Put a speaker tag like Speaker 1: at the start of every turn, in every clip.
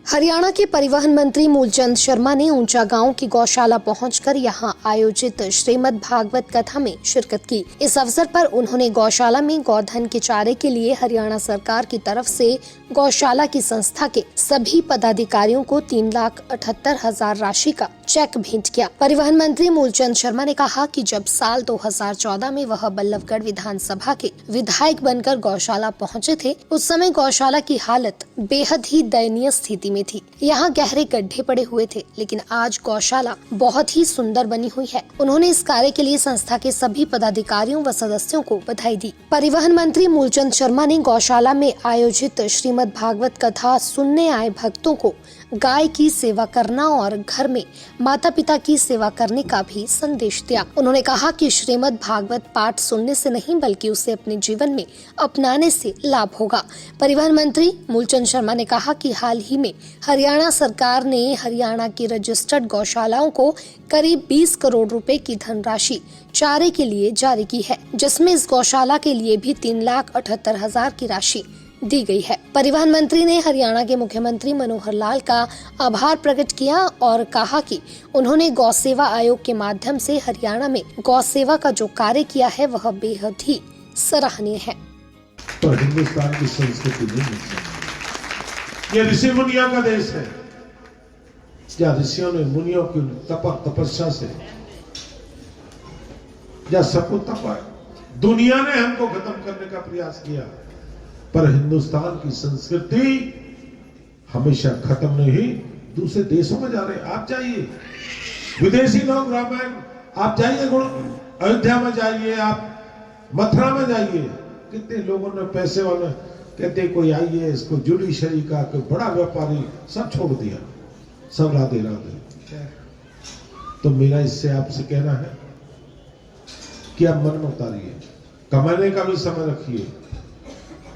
Speaker 1: हरियाणा के परिवहन मंत्री मूलचंद शर्मा ने ऊंचा गांव की गौशाला पहुंचकर यहां आयोजित श्रीमद् भागवत कथा में शिरकत की। इस अवसर पर उन्होंने गौशाला में गौधन के चारे के लिए हरियाणा सरकार की तरफ से गौशाला की संस्था के सभी पदाधिकारियों को 3,78,000 राशि का चेक भेंट किया। परिवहन मंत्री मूलचंद शर्मा ने कहा कि जब साल 2014 में वह बल्लभगढ़ विधानसभा के विधायक बनकर गौशाला पहुंचे थे, उस समय गौशाला की हालत बेहद ही दयनीय स्थिति में थी। यहाँ गहरे गड्ढे पड़े हुए थे, लेकिन आज गौशाला बहुत ही सुंदर बनी हुई है। उन्होंने इस कार्य के लिए संस्था के सभी पदाधिकारियों व सदस्यों को बधाई दी। परिवहन मंत्री मूलचंद शर्मा ने गौशाला में आयोजित श्रीमद् भागवत कथा सुनने आए भक्तों को गाय की सेवा करना और घर में माता पिता की सेवा करने का भी संदेश दिया। उन्होंने कहा कि श्रीमद् भागवत पाठ सुनने से नहीं बल्कि उसे अपने जीवन में अपनाने से लाभ होगा। परिवहन मंत्री मूलचंद शर्मा ने कहा कि हाल ही में हरियाणा सरकार ने हरियाणा की रजिस्टर्ड गौशालाओं को करीब 20 करोड़ रुपए की धनराशि चारे के लिए जारी की है, जिसमें इस गौशाला के लिए भी 3,78,000 की राशि दी गई है। परिवहन मंत्री ने हरियाणा के मुख्यमंत्री मनोहर लाल का आभार प्रकट किया और कहा कि उन्होंने गौ सेवा आयोग के माध्यम से हरियाणा में गौ सेवा का जो कार्य किया है वह बेहद ही सराहनीय है।
Speaker 2: तो हिंदुस्तान की संस्कृति नहीं, ये ऋषि मुनियों का देश है, जहाँ ऋषियों ने मुनियों की तपस्या से या सबको तपा, दुनिया ने हमको खत्म करने का प्रयास किया, पर हिंदुस्तान की संस्कृति हमेशा खत्म नहीं, दूसरे देशों में जा रहे। आप जाइए, विदेशी लोग रामायण, आप जाइए अयोध्या में जाइए, आप मथुरा में जाइए, कितने लोगों ने पैसे वाले कहते कोई आइए, इसको जुडिशरी का कोई बड़ा व्यापारी सब छोड़ दिया, सब राधे राधे। तो मेरा इससे आपसे कहना है कि आप मन में उतारिए, कमाने का भी समय रखिए,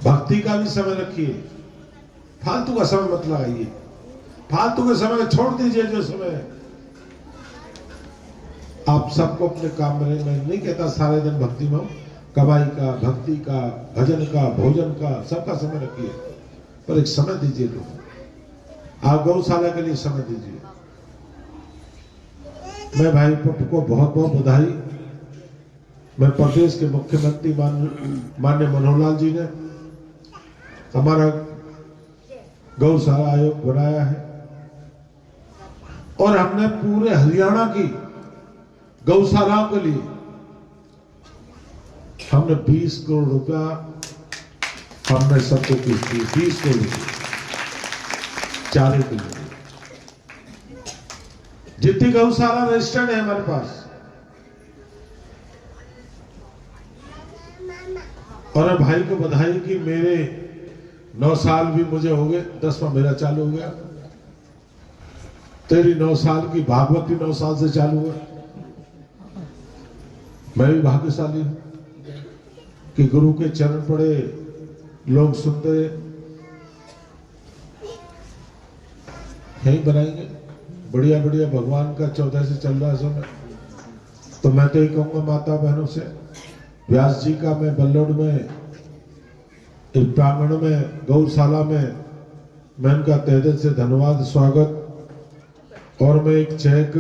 Speaker 2: भक्ति का भी समय रखिए, फालतू का समय मत लगाइए, फालतू के समय छोड़ दीजिए। जो समय आप सबको अपने काम में, मैं नहीं कहता सारे दिन भक्ति में हो, कमाई का, भक्ति का, भजन का, भोजन का, सबका समय रखिए, पर एक समय दीजिए लोग। आप गौशाला के लिए समय दीजिए। मैं भाई पप्पू को बहुत बहुत बधाई। मैं प्रदेश के मुख्यमंत्री माननीय मनोहर लाल जी ने हमारा गौशाला आयोग बनाया है और हमने पूरे हरियाणा की गौशालाओं के लिए हमने 20 करोड़ रुपया हमने सबको किस्त दी, 20 करोड़ चारे के लिए। जितनी गौशाला रजिस्टर्ड है हमारे पास, और भाई को बधाई कि मेरे 9 साल भी मुझे हो गए, 10वां मेरा चालू हो गया, तेरी 9 साल की भागवती 9 साल से चालू हुआ। मैं भी भाग्यशाली हूं कि गुरु के चरण पड़े, लोग सुनते यही बनाएंगे बढ़िया बढ़िया, भगवान का 14 से चल रहा है समय। तो मैं तो ये कहूंगा माता बहनों से, व्यास जी का मैं बल्लौड़ में इस प्रांगण में गौशाला में मैं उनका तहे दिल से धन्यवाद, स्वागत। और मैं एक चेक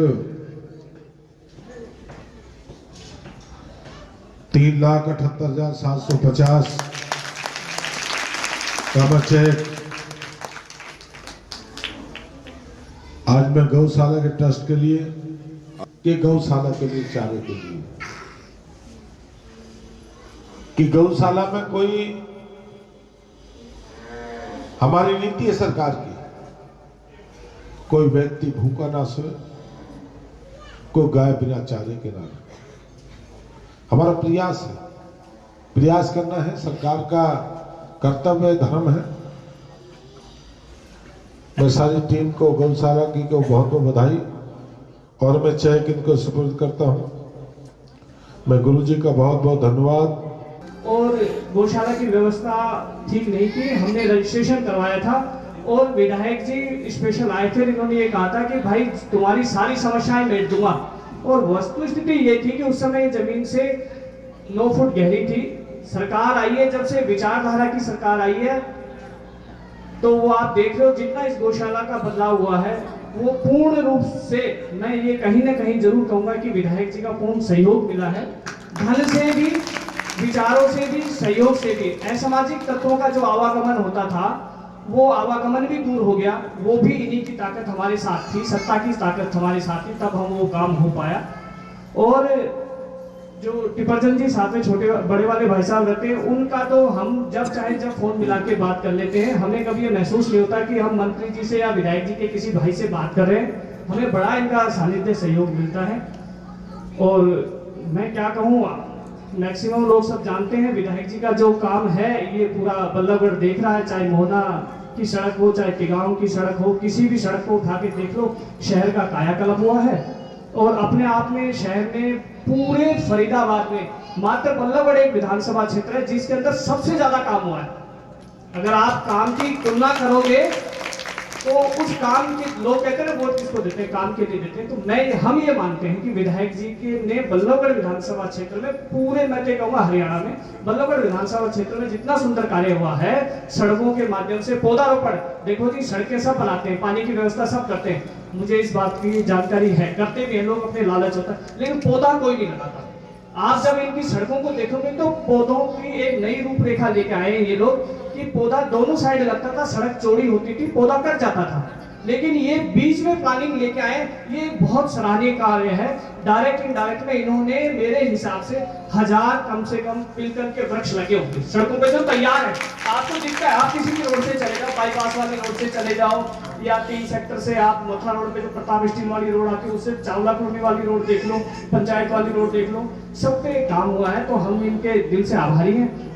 Speaker 2: 3,78,750 का मैं चेक आज मैं गौशाला के ट्रस्ट के लिए, कि गौशाला के लिए, चारे के लिए, कि गौशाला में कोई हमारी नीति है सरकार की, कोई व्यक्ति भूखा ना सोए, कोई गाय बिना चारे के ना रहे। हमारा प्रयास है, प्रयास करना है, सरकार का कर्तव्य धर्म है। मैं सारी टीम को, गौशाला की को बहुत बहुत बधाई, और मैं चेक इनको सुपुर्द करता हूं। मैं गुरु जी का बहुत बहुत धन्यवाद।
Speaker 3: और गौशाला की व्यवस्था ठीक नहीं थी, हमने रजिस्ट्रेशन करवाया था और विधायक जी स्पेशल आए थे, इन्होंने ये कहा था कि भाई तुम्हारी सारी समस्याएं मेट दूंगा। और वस्तुस्थिति ये थी कि उस समय जमीन से 9 फुट गहरी थी। सरकार आई है, जब से विचारधारा की सरकार आई है, तो वो आप देख रहे हो जितना इस गौशाला का बदलाव हुआ है वो पूर्ण रूप से, मैं ये कहीं ना कहीं जरूर कहूंगा कि विधायक जी का पूर्ण सहयोग मिला है, धन से भी, विचारों से भी, सहयोग से भी। असामाजिक तत्वों का जो आवागमन होता था वो आवागमन भी दूर हो गया, वो भी इन्हीं की ताकत हमारे साथ थी, सत्ता की ताकत हमारे साथ थी, तब हम वो काम हो पाया। और जो टिपरचंद जी साथ में छोटे बड़े वाले भाई साहब रहते हैं, उनका तो हम जब चाहे जब फोन मिला के बात कर लेते हैं, हमें कभी ये महसूस नहीं होता कि हम मंत्री जी से या विधायक जी के किसी भाई से बात कर रहे हैं, हमें बड़ा इनका सानिध्य सहयोग मिलता है। और मैं क्या कहूँ, मैक्सिमम लोग सब जानते हैं विधायक जी का जो काम है, ये पूरा बल्लभगढ़ देख रहा है, चाहे मोहना की सड़क हो, चाहे टिगांव की सड़क हो, किसी भी सड़क को उठा के देख लो, शहर का कायाकल्प हुआ है। और अपने आप में शहर में पूरे फरीदाबाद में मात्र बल्लभगढ़ एक विधानसभा क्षेत्र है जिसके अंदर सबसे ज्यादा काम हुआ है। अगर आप काम की तुलना करोगे तो उस काम के, लोग कहते हैं वोट किसको देते हैं, काम के लिए देते हैं, तो हम ये मानते हैं कि विधायक जी के ने बल्लभगढ़ विधानसभा क्षेत्र में पूरे, मैं तो कहूँगा हरियाणा में बल्लभगढ़ विधानसभा क्षेत्र में जितना सुंदर कार्य हुआ है, सड़कों के माध्यम से पौधारोपण, देखो जी सड़कें सब बनाते हैं, पानी की व्यवस्था सब करते हैं, मुझे इस बात की जानकारी है, करते भी हैं लोग, अपने लालच होता है, लेकिन पौधा कोई नहीं लगाता। आप जब इनकी सड़कों को देखोगे तो पौधों की एक नई रूपरेखा लेके आए ये लोग कि पौधा दोनों साइड लगता था, सड़क चौड़ी होती थी, पौधा कट जाता था, लेकिन ये बीच में प्लानिंग लेके आए, ये बहुत सराहनीय कार्य है। डायरेक्ट इनडायरेक्ट में इन्होंने मेरे हिसाब से 1000 कम से कम पिलकन के वृक्ष लगे होंगे सड़कों पे जो तैयार है। आपको दिखता है, आप किसी भी रोड से चले जाओ, बाईपास वाले रोड से चले जाओ या 3 सेक्टर से आप मथुरा रोड पे जो प्रताप स्टील वाली रोड आती है उससे चावला कॉलोनी वाली रोड देख लो, पंचायत वाली रोड देख लो, सब पे काम हुआ है, तो हम इनके दिल से आभारी हैं।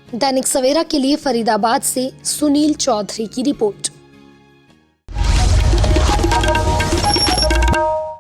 Speaker 1: दैनिक सवेरा के लिए फरीदाबाद से सुनील चौधरी की रिपोर्ट।